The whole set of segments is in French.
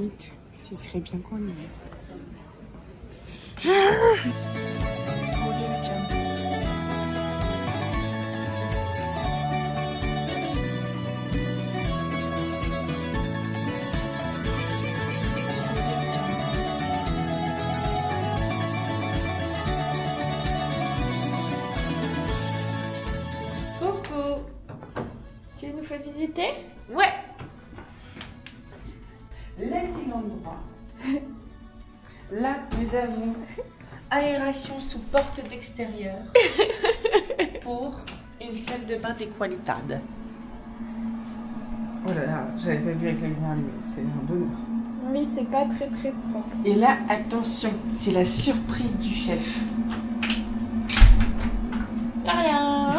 visite. Ce serait bien qu'on y aille. Coucou. Tu nous fais visiter? Ouais. Là, c'est l'endroit. Là, nous avons aération sous porte d'extérieur pour une salle de bain de qualité. Oh là là, j'avais pas vu avec la lumière allumée, c'est un bonheur. Oui, c'est pas très propre. Et là, attention, c'est la surprise du chef. Rien.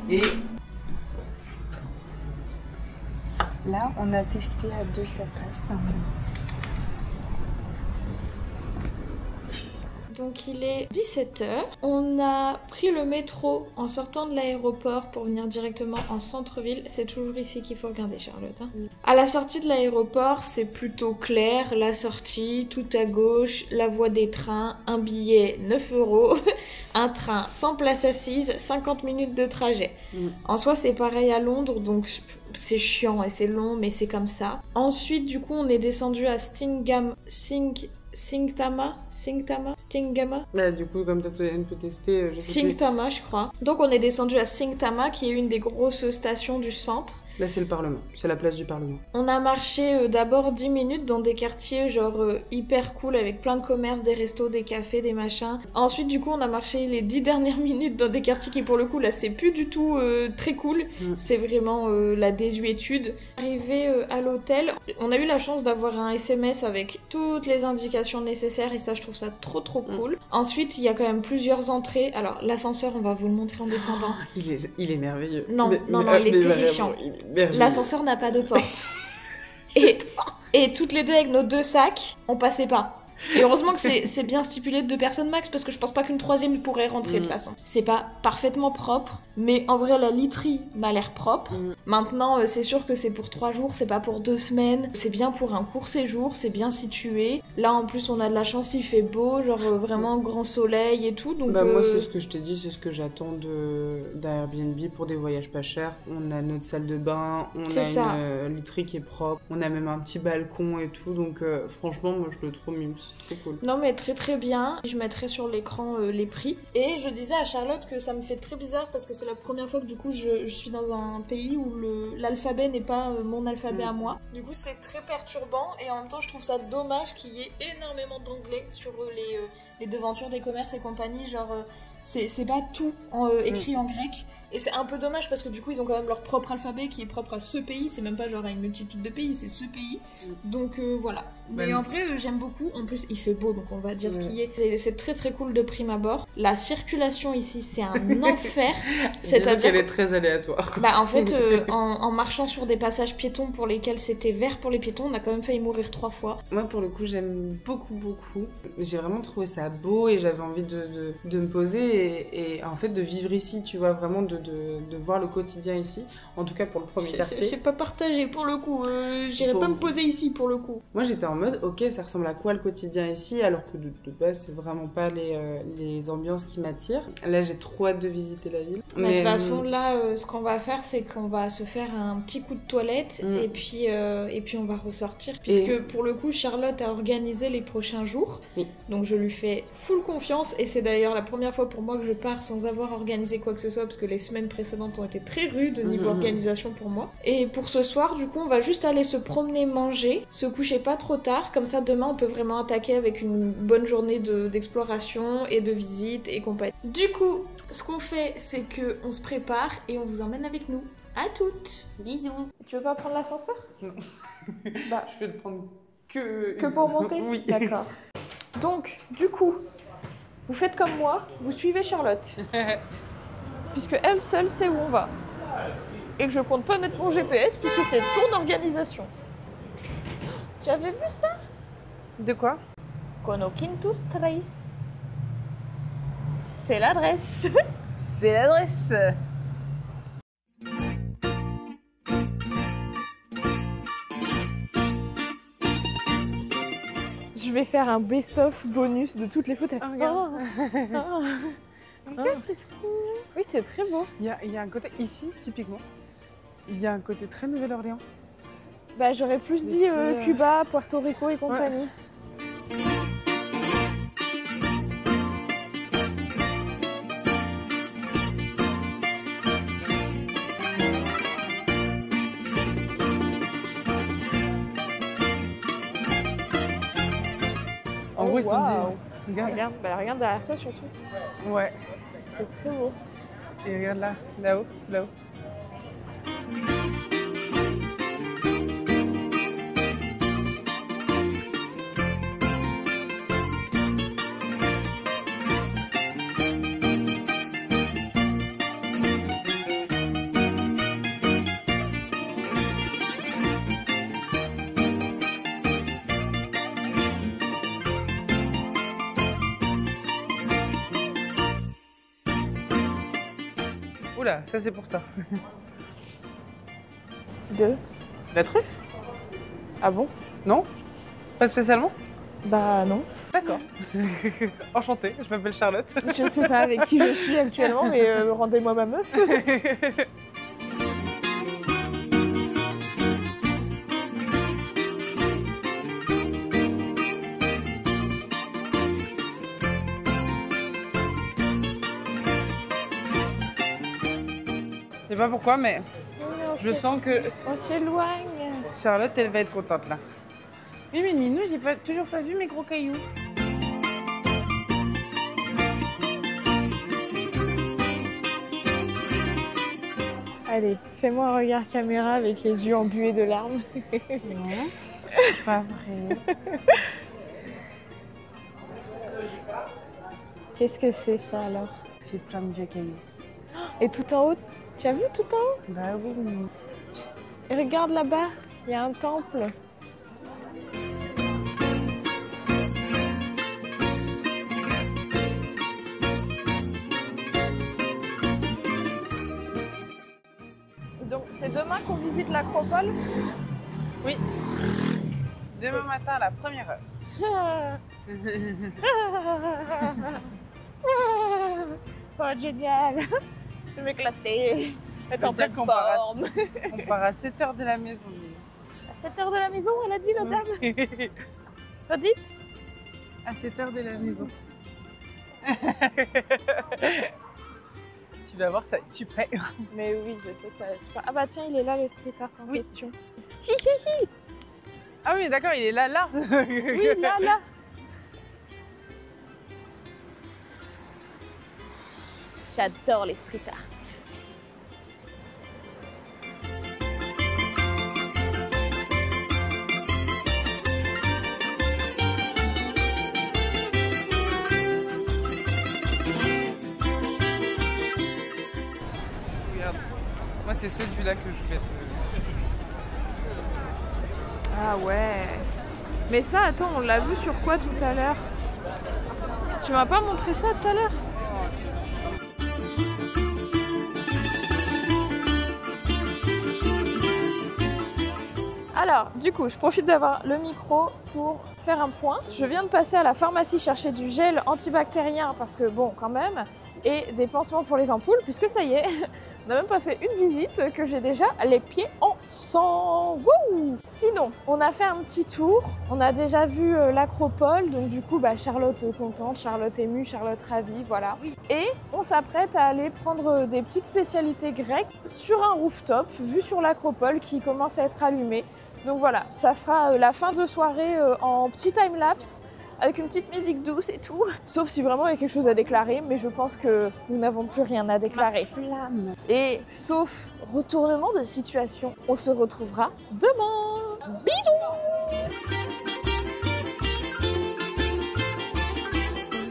Et là, on a testé à deux, ça passe normalement. Donc il est 17h. On a pris le métro en sortant de l'aéroport pour venir directement en centre-ville. C'est toujours ici qu'il faut regarder, Charlotte. Hein. Oui. À la sortie de l'aéroport, c'est plutôt clair. La sortie, tout à gauche, la voie des trains, un billet 9 €, un train sans place assise, 50 minutes de trajet. En soi, c'est pareil à Londres, donc c'est chiant et c'est long, mais c'est comme ça. Ensuite, du coup, on est descendu à Singtama. Bah, du coup, comme Tatoyane peut tester, je sais plus. Singtama, je crois. Donc on est descendu à Singtama, qui est une des grosses stations du centre. Là, c'est le Parlement. C'est la place du Parlement. On a marché d'abord 10 minutes dans des quartiers genre hyper cool avec plein de commerces, des restos, des cafés, des machins. Ensuite, du coup, on a marché les 10 dernières minutes dans des quartiers qui, pour le coup, là, c'est plus du tout très cool. C'est vraiment la désuétude. Arrivé à l'hôtel, on a eu la chance d'avoir un SMS avec toutes les indications nécessaires et ça, je trouve ça trop cool. Ensuite, il y a quand même plusieurs entrées. Alors, l'ascenseur, on va vous le montrer en descendant. Il est merveilleux. Non, il est terrifiant. L'ascenseur n'a pas de porte. et toutes les deux avec nos 2 sacs, on passait pas. Et heureusement que c'est bien stipulé de 2 personnes max parce que je pense pas qu'une troisième pourrait rentrer de toute façon. C'est pas parfaitement propre, mais en vrai la literie m'a l'air propre. Maintenant c'est sûr que c'est pour 3 jours, c'est pas pour 2 semaines. C'est bien pour un court séjour, c'est bien situé. Là en plus on a de la chance, il fait beau, genre vraiment grand soleil et tout. Donc moi c'est ce que je t'ai dit, c'est ce que j'attends d'un Airbnb pour des voyages pas chers. On a notre salle de bain, on a une literie qui est propre, on a même un petit balcon et tout. Donc franchement moi je le trouve mimes. Très cool. Non mais très bien. Je mettrai sur l'écran les prix. Et je disais à Charlotte que ça me fait très bizarre parce que c'est la première fois que du coup je suis dans un pays où l'alphabet n'est pas mon alphabet à moi. Du coup c'est très perturbant et en même temps je trouve ça dommage qu'il y ait énormément d'anglais sur les devantures des commerces et compagnie. Genre c'est pas tout écrit en grec. Et c'est un peu dommage parce que du coup ils ont quand même leur propre alphabet qui est propre à ce pays, c'est même pas genre à une multitude de pays, c'est ce pays. Donc voilà. Mais en vrai j'aime beaucoup, en plus il fait beau donc on va dire ce qu'il y est. C'est très cool de prime abord. La circulation ici c'est un enfer. C'est-à-dire qu'elle est très aléatoire. Quoi. Bah en fait en marchant sur des passages piétons pour lesquels c'était vert pour les piétons, on a quand même failli mourir 3 fois. Moi pour le coup j'aime beaucoup. J'ai vraiment trouvé ça beau et j'avais envie de me poser et en fait de vivre ici, tu vois, vraiment de voir le quotidien ici, en tout cas pour le premier quartier. C'est pas partagé pour le coup, j'irais pas me poser ici pour le coup. Moi j'étais en mode, ok ça ressemble à quoi le quotidien ici, alors que de base c'est vraiment pas les ambiances qui m'attirent. Là j'ai trop hâte de visiter la ville. Mais de toute façon là ce qu'on va faire c'est qu'on va se faire un petit coup de toilette et puis on va ressortir puisque pour le coup Charlotte a organisé les prochains jours, donc je lui fais full confiance et c'est d'ailleurs la première fois pour moi que je pars sans avoir organisé quoi que ce soit parce que les semaines précédentes ont été très rudes niveau organisation pour moi. Et pour ce soir, du coup, on va juste aller se promener, manger, se coucher pas trop tard, comme ça demain on peut vraiment attaquer avec une bonne journée d'exploration et de visite et compagnie. Du coup, ce qu'on fait, c'est que on se prépare et on vous emmène avec nous. À toutes. Bisous. Tu veux pas prendre l'ascenseur? Non. Bah, je vais le prendre que pour monter? Oui. D'accord. Donc, du coup, vous faites comme moi, vous suivez Charlotte. Puisque elle seule sait où on va. Et que je compte pas mettre mon GPS puisque c'est ton organisation. Tu avais vu ça? De quoi? Konokintus Trace. C'est l'adresse. C'est l'adresse. vais faire un best-of bonus de toutes les photos. Oh, regarde. Regarde, c'est trop. Oui, c'est très beau. Il y a un côté ici, typiquement. Il y a un côté très Nouvelle-Orléans. Bah, j'aurais plus dit Cuba, Puerto Rico et compagnie. Ouais. En gros, ils sont dit... Regarde derrière toi surtout. Ouais. C'est très beau. Et regarde là, là-haut, là-haut. Oula, ça c'est pour toi. De la truffe? Ah bon? Non? Pas spécialement? Bah non. D'accord. Enchantée, je m'appelle Charlotte. Je sais pas avec qui je suis actuellement, mais rendez-moi ma meuf. Je sais pas pourquoi, mais je sens que on s'éloigne. Charlotte, elle va être contente là. Oui, mais Ninou, j'ai toujours pas vu mes gros cailloux. Allez, fais-moi un regard caméra avec les yeux embués de larmes. Non, c'est pas vrai. Qu'est-ce que c'est ça alors? C'est plein de vieux cailloux. Et tout en haut, tu as vu tout en haut? Bah oui. Et regarde là-bas, il y a un temple. Donc c'est demain qu'on visite l'acropole? Oui. Demain matin à la première heure. Oh génial. Je vais m'éclater. On part à 7h de la maison. À 7h de la maison, elle a dit la dame. Redites? À 7h de la maison. Tu vas voir, ça va être super. Mais oui, je sais que ça va être super. Ah bah tiens, il est là le street art en question. Ah oui, d'accord, il est là. Oui, là. J'adore les street art. Regarde, moi c'est cette vue-là que je voulais te... Ah ouais. Mais ça, attends, on l'a vu sur quoi tout à l'heure? Tu m'as pas montré ça tout à l'heure? Alors, du coup, je profite d'avoir le micro pour faire un point. Je viens de passer à la pharmacie chercher du gel antibactérien parce que, bon, quand même, et des pansements pour les ampoules, puisque ça y est, on n'a même pas fait une visite que j'ai déjà les pieds en sang. Wouh! Sinon, on a fait un petit tour, on a déjà vu l'acropole, donc du coup, bah, Charlotte contente, Charlotte émue, Charlotte ravie, voilà. Et on s'apprête à aller prendre des petites spécialités grecques sur un rooftop, vu sur l'acropole qui commence à être allumé. Donc voilà, ça fera la fin de soirée en petit time-lapse, avec une petite musique douce et tout. Sauf si vraiment il y a quelque chose à déclarer, mais je pense que nous n'avons plus rien à déclarer. Et sauf retournement de situation, on se retrouvera demain. Bisous!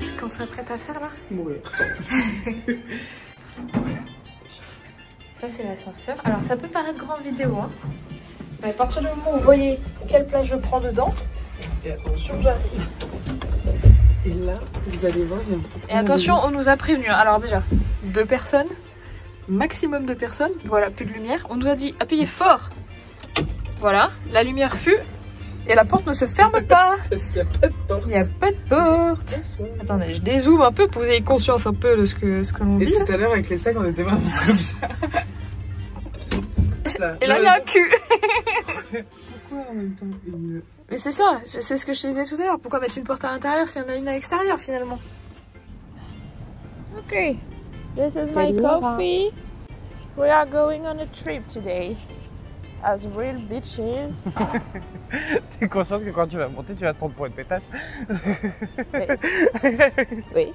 Ce qu'on s'apprête à faire là? Mourir. Ça c'est l'ascenseur. Alors ça peut paraître grand vidéo, hein. Mais à partir du moment où vous voyez quelle place je prends dedans. Et attention, j'arrive. Et là, vous allez voir, il y a un truc. Et attention, on nous a prévenu. Alors déjà, 2 personnes, maximum de personnes. Voilà, plus de lumière. On nous a dit appuyez fort. Voilà, la lumière fut Et la porte ne se ferme pas. Parce qu'il n'y a pas de porte. Il n'y a pas de porte. Attendez, je dézoome un peu pour que vous ayez conscience un peu de ce que l'on vit. Et tout à l'heure avec les sacs, on était vraiment comme ça. Et là, il y a un cul. Pourquoi en même temps une... Mais c'est ça, c'est ce que je te disais tout à l'heure. Pourquoi mettre une porte à l'intérieur s'il y en a une à l'extérieur finalement? Ok, this is my coffee. We are going on a trip today. As real bitches. T'es consciente que quand tu vas monter, tu vas te prendre pour une pétasse? Oui.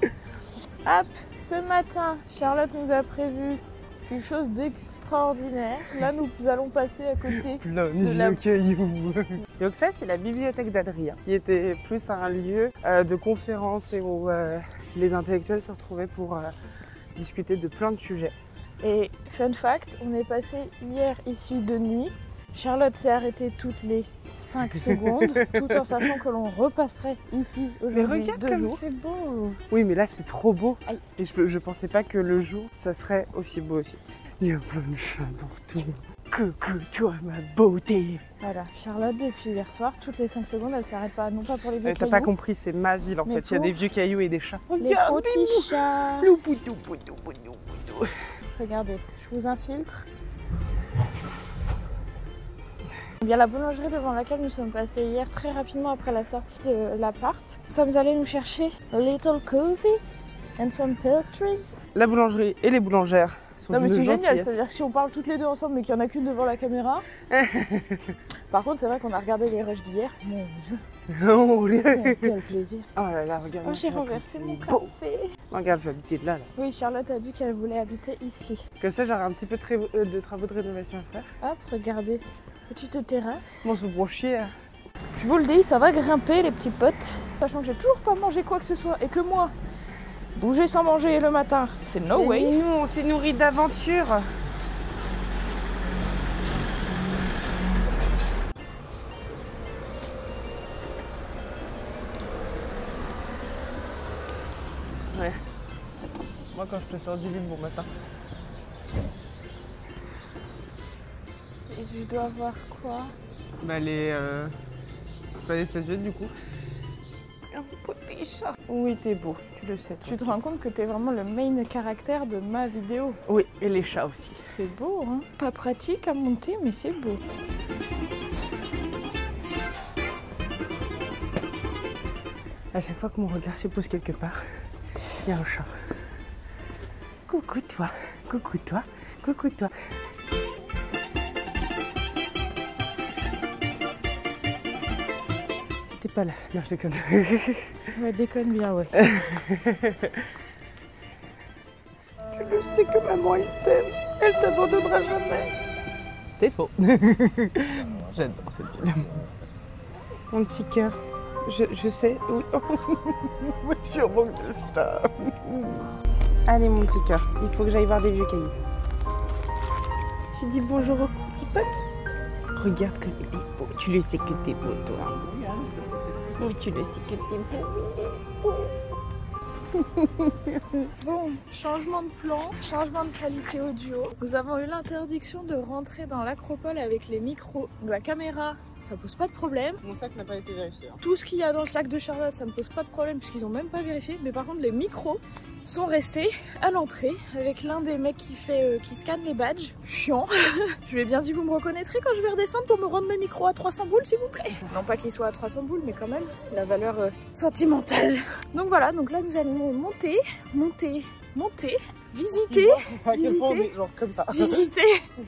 Hop, ce matin, Charlotte nous a prévu quelque chose d'extraordinaire. Là, nous allons passer à côté de la caillou. Donc ça, c'est la bibliothèque d'Adrien, qui était plus un lieu de conférence et où les intellectuels se retrouvaient pour discuter de plein de sujets. Et fun fact, on est passé hier ici de nuit. Charlotte s'est arrêtée toutes les 5 secondes, tout en sachant que l'on repasserait ici aujourd'hui 2 jours. C'est beau. Oui, mais là c'est trop beau. Aïe. Et je pensais pas que le jour, ça serait aussi beau aussi. Il y a plein de choses pour tout. Coucou toi ma beauté. Voilà, Charlotte depuis hier soir, toutes les 5 secondes, elle s'arrête pas, non pas pour les vieux cailloux. T'as pas compris, c'est ma ville en fait, il y a des vieux cailloux et des chats. Les petits chats. Loupoudou. Regardez, je vous infiltre. Bien, la boulangerie devant laquelle nous sommes passés hier très rapidement après la sortie de l'appart. Nous sommes allés nous chercher a little coffee and some pastries. La boulangerie et les boulangères sont non mais c'est génial, c'est-à-dire que si on parle toutes les deux ensemble mais qu'il n'y en a qu'une devant la caméra. Par contre c'est vrai qu'on a regardé les rushs d'hier. Mon Dieu. Quel plaisir. Oh là là, regarde. Oh, j'ai renversé mon café. Regarde, je vais habiter de là. Oui, Charlotte a dit qu'elle voulait habiter ici. Comme ça j'aurai un petit peu de travaux de rénovation à faire. Hop, regardez. Petite terrasse. Moi, c'est pour chier. Je vous le dis, ça va grimper les petits potes. Sachant que j'ai toujours pas mangé quoi que ce soit et que moi, bouger sans manger le matin, c'est no way. Nous, on s'est nourris d'aventure. Ouais. Moi, quand je te sors du lit bon matin. Et je dois voir quoi? Bah les... C'est pas des statuettes du coup. Un petit chat. Oui, t'es beau, tu le sais. Tu te rends compte que t'es vraiment le main caractère de ma vidéo. Oui, et les chats aussi. C'est beau, hein? Pas pratique à monter, mais c'est beau. À chaque fois que mon regard se pose quelque part, il y a un chat. Coucou toi, coucou toi, coucou toi. C'était pas là, non je déconne. Ouais, déconne bien, ouais. Tu le sais que maman elle t'aime, elle t'abandonnera jamais. C'est faux. J'adore cette ville. Mon petit cœur, je sais, oui. Je suis en manque de chat. Allez mon petit cœur, il faut que j'aille voir des vieux cailloux. Je dis bonjour au petit pote. Regarde comme il est beau, tu le sais que t'es beau toi. Oui, tu le sais que t'es beau, Bon, changement de plan, changement de qualité audio. Nous avons eu l'interdiction de rentrer dans l'acropole avec les micros. La caméra, ça pose pas de problème. Mon sac n'a pas été vérifié. Hein. Tout ce qu'il y a dans le sac de Charlotte, ça me pose pas de problème puisqu'ils ont même pas vérifié. Mais par contre, les micros sont restés à l'entrée avec l'un des mecs qui scanne les badges. Chiant. Je lui ai bien dit, vous me reconnaîtrez quand je vais redescendre pour me rendre mes micros à 300 boules s'il vous plaît. Non pas qu'ils soient à 300 boules mais quand même la valeur sentimentale. Donc voilà, donc là nous allons monter, visiter, genre comme ça. visiter.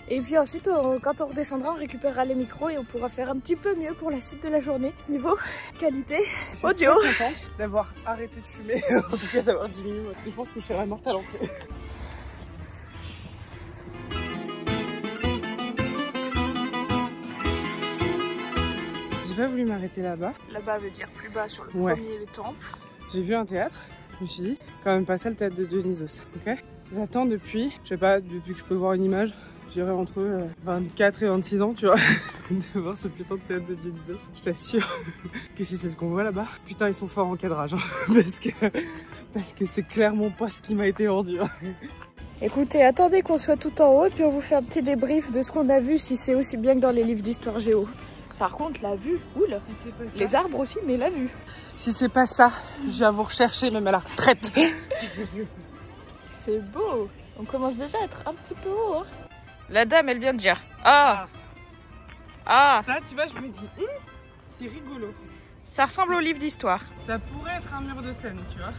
Et puis ensuite quand on redescendra on récupérera les micros et on pourra faire un petit peu mieux pour la suite de la journée niveau qualité audio. Je suis très contente d'avoir arrêté de fumer, en tout cas d'avoir diminué parce que je pense que je serais morte à l'entrée. J'ai pas voulu m'arrêter là-bas. Là-bas veut dire plus bas sur le premier temple. J'ai vu un théâtre, je me suis dit, quand même pas ça le théâtre de Dionysos, ok? J'attends depuis, je sais pas, depuis que je peux voir une image, je dirais entre 24 et 26 ans, tu vois, de voir ce putain de théâtre de Dionysos. Je t'assure que si c'est ce qu'on voit là-bas, putain ils sont forts en cadrage, hein, parce que c'est clairement pas ce qui m'a été vendu. Hein. Écoutez, attendez qu'on soit tout en haut et puis on vous fait un petit débrief de ce qu'on a vu si c'est aussi bien que dans les livres d'histoire géo. Par contre, la vue, oula. Les arbres aussi, mais la vue. Si c'est pas ça, je vais vous rechercher même à la retraite. C'est beau. On commence déjà à être un petit peu haut. Hein. La dame, elle vient de dire ah. Ça, tu vois, je me dis, c'est rigolo. Ça ressemble au livre d'histoire. Ça pourrait être un mur de scène, tu vois.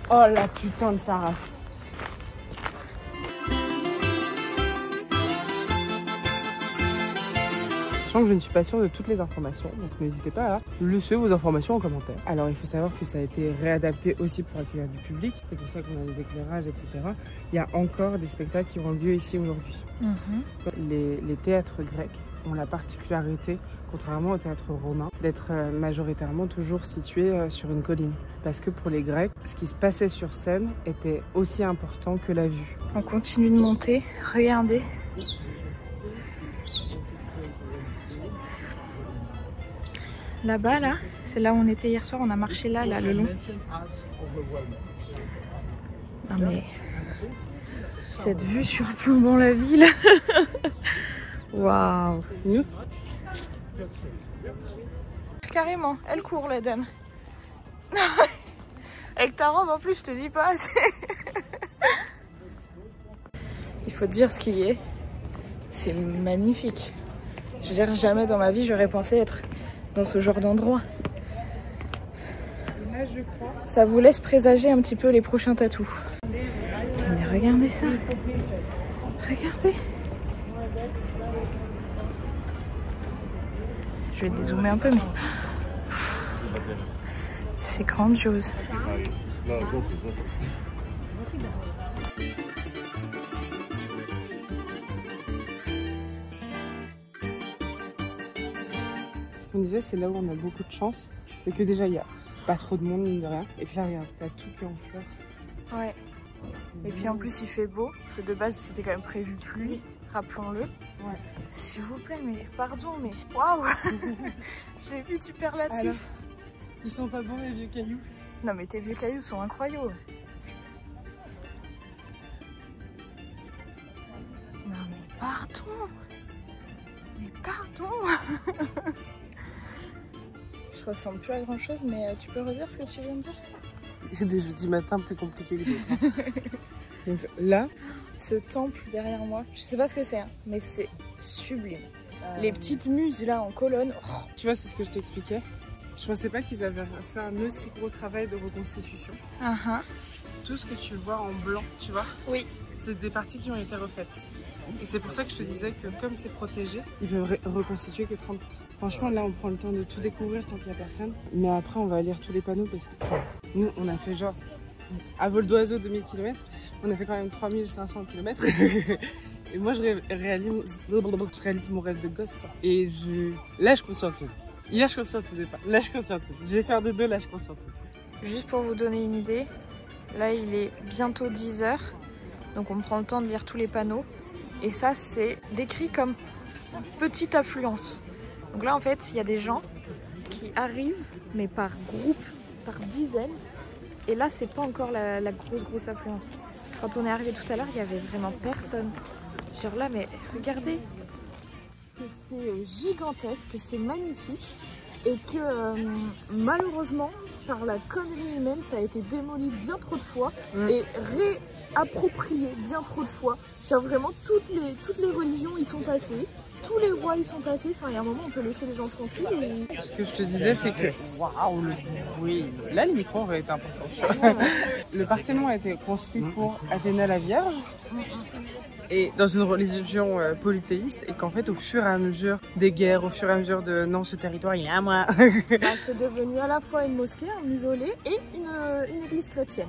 Oh la putain de sa race. Je sens que je ne suis pas sûre de toutes les informations, donc n'hésitez pas à laisser vos informations en commentaire. Alors il faut savoir que ça a été réadapté aussi pour accueillir du public, c'est pour ça qu'on a des éclairages, etc. Il y a encore des spectacles qui ont lieu ici aujourd'hui. Les théâtres grecs ont la particularité, contrairement au théâtre romain, d'être majoritairement toujours situés sur une colline. Parce que pour les Grecs, ce qui se passait sur scène était aussi important que la vue. On continue de monter, regardez. Là-bas, là, c'est là où on était hier soir, on a marché là, le long. Non mais, cette vue surplombant la ville. Waouh. Carrément, elle court la dame. Avec ta robe en plus, je te dis pas. Il faut te dire ce qui est. C'est magnifique. Je veux dire, jamais dans ma vie j'aurais pensé être dans ce genre d'endroit. Ça vous laisse présager un petit peu les prochains tatous. Mais regardez ça. Regardez. Je vais dézoomer un peu, mais c'est grandiose. Ce qu'on disait, c'est là où on a beaucoup de chance, c'est que déjà il n'y a pas trop de monde, mine de rien. Et puis là, regarde, t'as tout qui est en fleurs. Ouais. Et puis en plus, il fait beau, parce que de base, c'était quand même prévu pluie, rappelons-le. Ouais. S'il vous plaît, mais pardon, mais waouh. J'ai vu de superlatif. Alors, ils sont pas bons les vieux cailloux? Non mais tes vieux cailloux sont incroyables. Non mais pardon. Mais pardon. Je ressemble plus à grand chose, mais tu peux redire ce que tu viens de dire? Il y a des jeudis matins plus compliqués que d'autres. Donc là, ce temple derrière moi, je sais pas ce que c'est, hein, mais c'est sublime. Les petites muses là en colonne. Oh. Tu vois, c'est ce que je t'expliquais. Je pensais pas qu'ils avaient fait un aussi gros travail de reconstitution. Tout ce que tu vois en blanc, tu vois, oui, c'est des parties qui ont été refaites. Et c'est pour ça que je te disais que comme c'est protégé, ils peuvent reconstituer que 30%. Franchement, là, on prend le temps de tout découvrir tant qu'il n'y a personne. Mais après, on va lire tous les panneaux parce que nous, on a fait genre à vol d'oiseau 2000 km. On a fait quand même 3500 km. Et moi, je réalise mon rêve de gosse, quoi. Et là, je conscientise. Hier, je conscientisais pas. Là, je conscientise. Je vais faire de deux, là, je conscientise. Juste pour vous donner une idée, là, il est bientôt 10 h. Donc, on prend le temps de lire tous les panneaux. Et ça, c'est décrit comme petite affluence. Donc là, en fait, il y a des gens qui arrivent, mais par groupe, par dizaines. Et là, c'est pas encore la grosse affluence. Quand on est arrivé tout à l'heure, il y avait vraiment personne. Genre là, mais regardez que c'est gigantesque, que c'est magnifique et que malheureusement, par la connerie humaine, ça a été démoli bien trop de fois et réapproprié bien trop de fois. Genre vraiment, toutes les religions y sont passées. Tous les rois y sont passés, enfin il y a un moment on peut laisser les gens tranquilles. Et... Ce que je te disais c'est que, waouh, oui, là les micros auraient été importants. Le Parthénon a été construit pour Athéna la Vierge et dans une religion polythéiste et qu'en fait au fur et à mesure des guerres, au fur et à mesure de non ce territoire il est à moi. C'est devenu à la fois une mosquée, un mausolée et une église chrétienne.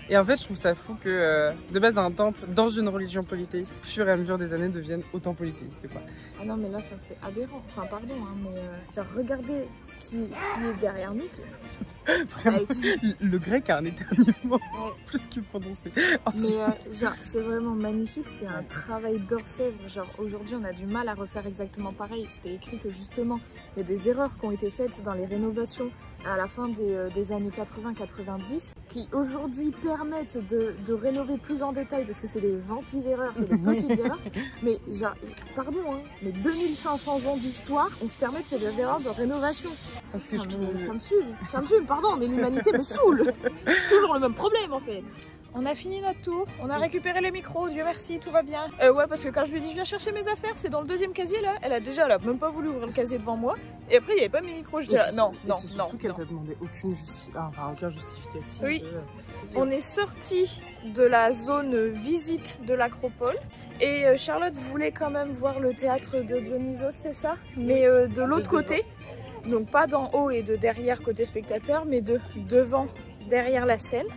Et en fait je trouve ça fou que de base un temple dans une religion polythéiste au fur et à mesure des années devienne autant polythéiste quoi. Ah non mais là c'est aberrant, enfin pardon hein, mais genre regardez ce qui est derrière nous. Vraiment, le grec a un éternuement plus qu'il prononcer. Mais genre c'est vraiment magnifique, c'est un un travail d'orfèvre. Genre aujourd'hui on a du mal à refaire exactement pareil. C'était écrit que justement il y a des erreurs qui ont été faites dans les rénovations à la fin des années 80-90 qui aujourd'hui permettent de rénover plus en détail parce que c'est des gentilles erreurs, c'est des petites erreurs. Mais genre, pardon, hein, mais 2500 ans d'histoire, on se permet de faire des erreurs de rénovation. Ça me fume, pardon, mais l'humanité me saoule. Toujours le même problème en fait. On a fini notre tour, on a récupéré les micros, Dieu merci, tout va bien. Ouais, parce que quand je lui ai dit je viens chercher mes affaires, c'est dans le deuxième casier là. Elle a même pas voulu ouvrir le casier devant moi. Et après il n'y avait pas mes micros, je dis là, non. C'est surtout qu'elle t'a demandé aucun justificatif. Oui, on est sorti de la zone visite de l'acropole. Et Charlotte voulait quand même voir le théâtre de Dionysos, c'est ça? Mais de l'autre côté, donc pas d'en haut et de derrière côté spectateur, mais de devant, derrière la scène.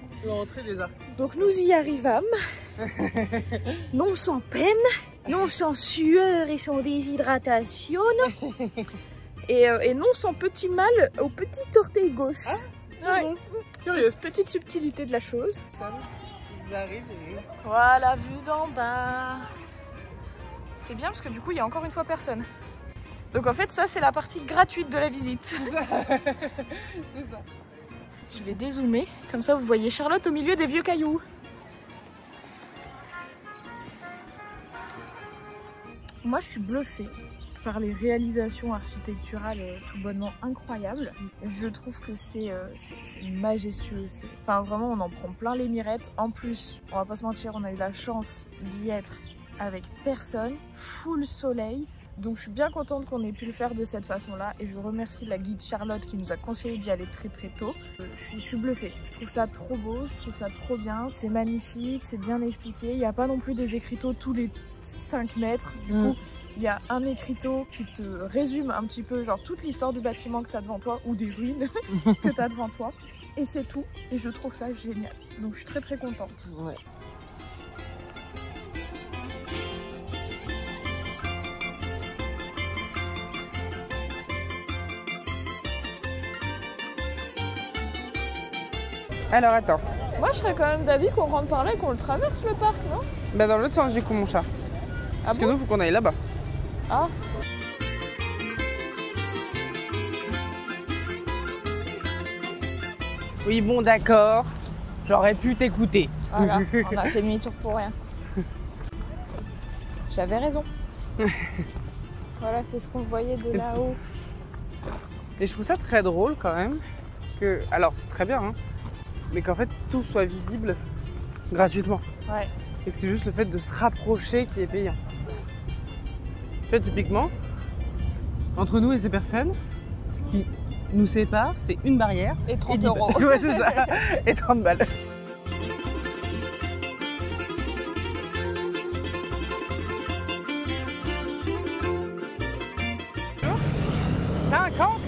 Donc nous y arrivâmes, non sans peine, non sans sueur et sans déshydratation, et non sans petit mal au petit orteil gauche. Ah, ouais. Bon. Curieux, petite subtilité de la chose. Ils arrivent et... Voilà, vue d'en bas. C'est bien parce que du coup il y a encore une fois personne. Donc en fait ça c'est la partie gratuite de la visite. C'est ça. C'est ça. Je vais dézoomer, comme ça vous voyez Charlotte au milieu des vieux cailloux. Moi je suis bluffée par les réalisations architecturales tout bonnement incroyables. Je trouve que c'est majestueux. Enfin vraiment on en prend plein les mirettes. En plus, on va pas se mentir, on a eu la chance d'y être avec personne, full soleil. Donc je suis bien contente qu'on ait pu le faire de cette façon-là et je remercie la guide Charlotte qui nous a conseillé d'y aller très tôt. Je suis bluffée, je trouve ça trop beau, je trouve ça trop bien, c'est magnifique, c'est bien expliqué. Il n'y a pas non plus des écriteaux tous les 5 mètres. Du coup, il y a un écriteau qui te résume un petit peu genre toute l'histoire du bâtiment que tu as devant toi ou des ruines que tu as devant toi. Et c'est tout et je trouve ça génial. Donc je suis très contente. Ouais. Alors attends. Moi je serais quand même d'avis qu'on rentre par là et qu'on le traverse le parc, non? Bah dans l'autre sens du coup mon chat. Parce que nous faut qu'on aille là-bas. Ah. Oui bon d'accord, j'aurais pu t'écouter. Voilà, on a fait demi-tour pour rien. J'avais raison. Voilà, c'est ce qu'on voyait de là-haut. Et je trouve ça très drôle quand même que, alors c'est très bien, hein, mais qu'en fait tout soit visible gratuitement. Ouais. Et que c'est juste le fait de se rapprocher qui est payant. Tu vois, typiquement, entre nous et ces personnes, ce qui nous sépare, c'est une barrière. Et 30 euros. Ouais, c'est ça. Et 30 balles.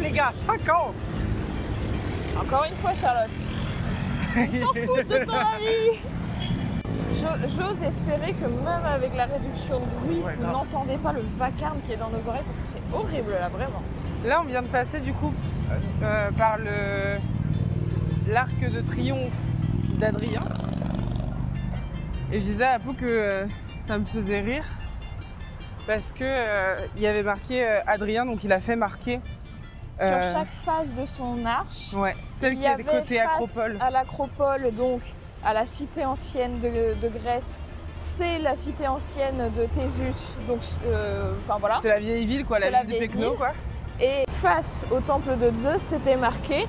Les gars, 50. Encore une fois Charlotte, on s'en fout de ton avis. J'ose espérer que même avec la réduction de bruit, vous n'entendez pas le vacarme qui est dans nos oreilles parce que c'est horrible là, vraiment. Là on vient de passer du coup par l'arc de triomphe d'Adrien. Et je disais à Apo que ça me faisait rire parce que il y avait marqué Adrien, donc il a fait marquer sur chaque face de son arche. Ouais, celle qui est côté acropole. À l'acropole, donc à la cité ancienne de Grèce, c'est la cité ancienne de Thésus. Donc, enfin voilà. C'est la vieille ville, quoi, la ville du Pecno, quoi. Et face au temple de Zeus, c'était marqué,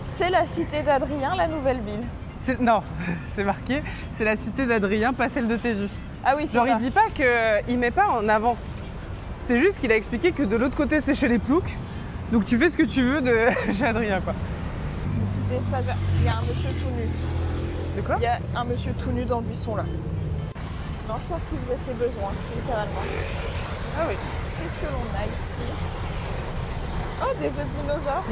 c'est la cité d'Adrien, la nouvelle ville. Non, c'est marqué, c'est la cité d'Adrien, pas celle de Thésus. Ah oui, c'est ça. Genre, il dit pas qu'il met pas en avant. C'est juste qu'il a expliqué que de l'autre côté, c'est chez les ploucs. Donc tu fais ce que tu veux de chez Adrien, quoi. Petit espace vert. Il y a un monsieur tout nu. De quoi? Il y a un monsieur tout nu dans le buisson, là. Non, je pense qu'il faisait ses besoins, littéralement. Ah oui. Qu'est-ce que l'on a ici? Oh, des œufs de dinosaures.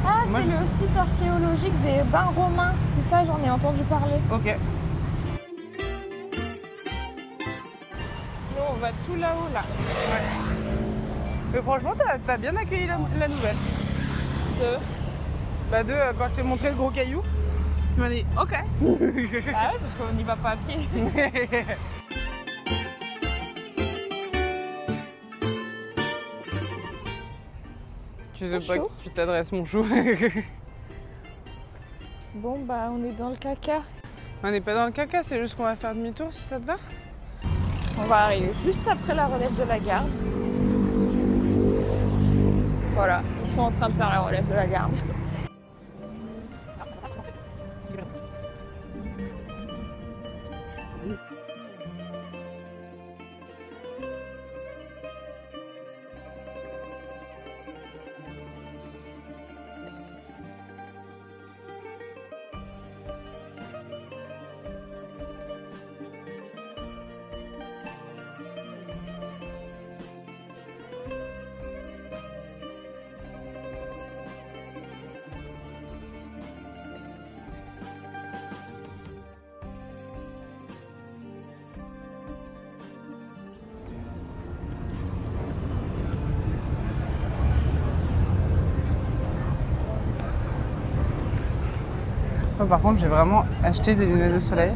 Ah, c'est le site archéologique des bains romains. C'est ça, j'en ai entendu parler. Ok. On va tout là-haut, là. Ouais. Mais franchement, t'as bien accueilli la nouvelle. Quand je t'ai montré le gros caillou. Tu m'as dit ok. Ah ouais, parce qu'on n'y va pas à pied. Tu sais pas que tu t'adresses mon chou. Bon bah on est dans le caca. On n'est pas dans le caca, c'est juste qu'on va faire demi-tour si ça te va. On va arriver juste après la relève de la garde. Voilà, ils sont en train de faire la relève de la garde. Par contre, j'ai vraiment acheté des lunettes de soleil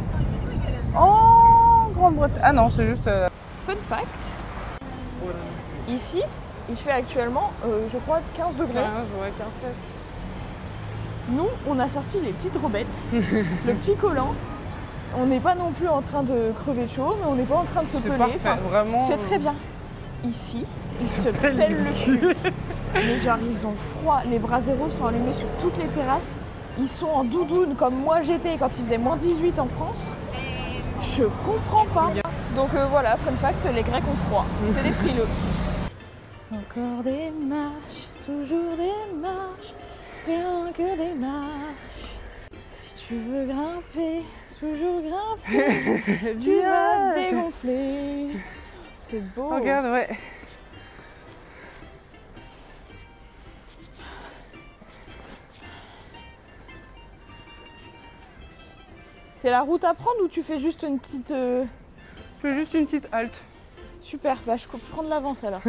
en Grande-Bretagne. Ah non, c'est juste... Fun fact, ici, il fait actuellement, je crois, 15 degrés. 15, ouais, 15-16. Nous, on a sorti les petites robettes, le petit collant. On n'est pas non plus en train de crever de chaud, mais on n'est pas en train de se peler. Parfait, vraiment. C'est très bien. Ici, ils se pèlent le cul. Mais genre, ils ont froid. Les braseros sont allumés sur toutes les terrasses. Ils sont en doudoune comme moi j'étais quand il faisait moins 18 en France. Je comprends pas. Donc voilà, fun fact, les Grecs ont froid. C'est des frileux. Encore des marches, toujours des marches, rien que des marches. Si tu veux grimper, toujours grimper, tu vas dégonfler. C'est beau. Regarde, ouais. C'est la route à prendre ou tu fais juste une petite... Je fais juste une petite halte. Super, bah je prends de l'avance alors.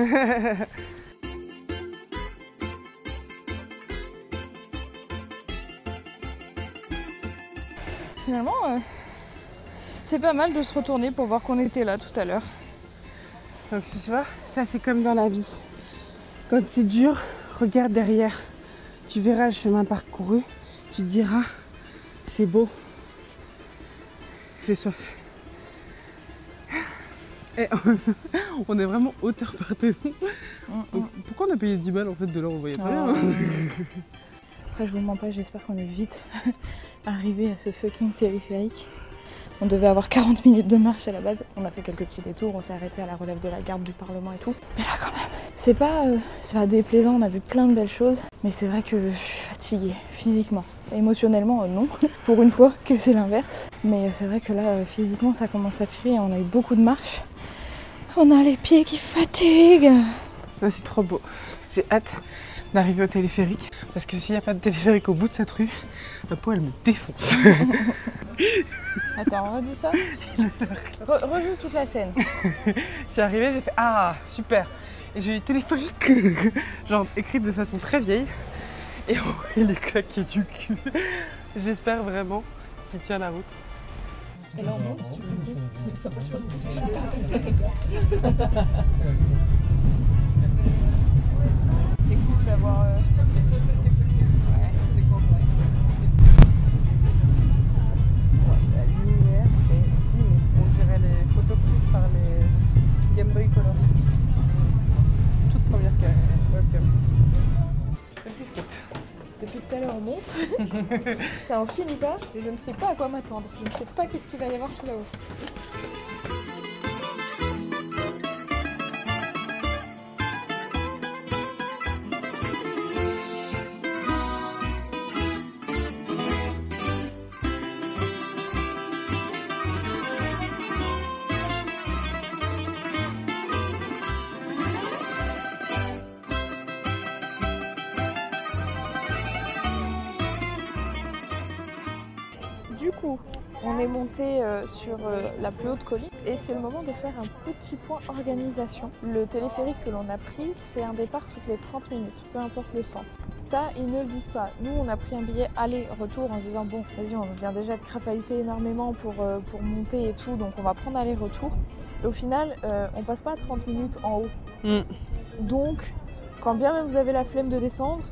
Finalement, c'était pas mal de se retourner pour voir qu'on était là tout à l'heure. Donc ce soir, ça c'est comme dans la vie. Quand c'est dur, regarde derrière. Tu verras le chemin parcouru. Tu te diras, c'est beau. J'ai soif. Et on est vraiment hauteur partez. Donc, pourquoi on a payé 10 balles en fait de là on voyait pas rien. Après je vous mens pas, j'espère qu'on est vite arrivé à ce fucking téléphérique. On devait avoir 40 minutes de marche à la base. On a fait quelques petits détours, on s'est arrêté à la relève de la garde du Parlement et tout. Mais là quand même, c'est pas déplaisant, on a vu plein de belles choses. Mais c'est vrai que je suis fatiguée physiquement. Émotionnellement, non. Pour une fois que c'est l'inverse. Mais c'est vrai que là, physiquement, ça commence à tirer. On a eu beaucoup de marches. On a les pieds qui fatiguent. Ah, c'est trop beau. J'ai hâte d'arriver au téléphérique. Parce que s'il n'y a pas de téléphérique au bout de cette rue, la peau elle me défonce. Attends, redis ça. Rejoue toute la scène. Je suis arrivée, j'ai fait ah super. Et j'ai eu téléphérique, genre écrite de façon très vieille. Et il est claqué du cul. J'espère vraiment qu'il tient la route. Et là, on monte, si tu veux. Attention. T'es cool, tu vas voir. Ouais, c'est cool, ouais. La lumière est on dirait les photos prises par les Game Boy Color. Toute première webcam. Depuis tout à l'heure on monte, ça en finit pas et je ne sais pas à quoi m'attendre. Je ne sais pas qu'est-ce qu'il va y avoir tout là-haut. Du coup, On est monté sur la plus haute colline et c'est le moment de faire un petit point organisation. Le téléphérique que l'on a pris, c'est un départ toutes les 30 minutes, peu importe le sens. Ça, ils ne le disent pas. Nous, on a pris un billet aller-retour en se disant bon, vas-y, on vient déjà de crapahuter énormément pour monter et tout, donc on va prendre aller-retour. Et au final, on passe pas 30 minutes en haut. Donc, quand bien même vous avez la flemme de descendre,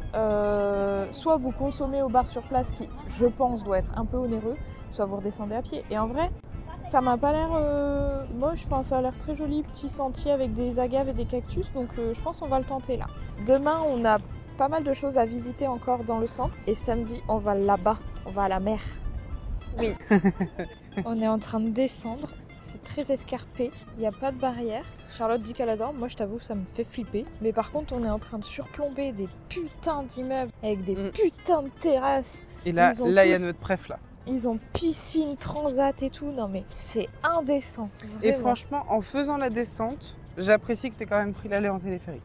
soit vous consommez au bar sur place, qui, je pense, doit être un peu onéreux, soit vous redescendez à pied. Et en vrai, ça m'a pas l'air moche, enfin, ça a l'air très joli, petit sentier avec des agaves et des cactus, donc je pense qu'on va le tenter là. Demain, on a pas mal de choses à visiter encore dans le centre, et samedi, on va là-bas, on va à la mer. Oui. On est en train de descendre. C'est très escarpé, il n'y a pas de barrière. Charlotte dit qu'elle adore, moi je t'avoue ça me fait flipper. Mais par contre on est en train de surplomber des putains d'immeubles avec des putains de terrasses. Et là il y a notre préf là. Ils ont piscine, transat et tout, non mais c'est indécent. Vraiment. Et franchement en faisant la descente, j'apprécie que tu aies quand même pris l'aller en téléphérique.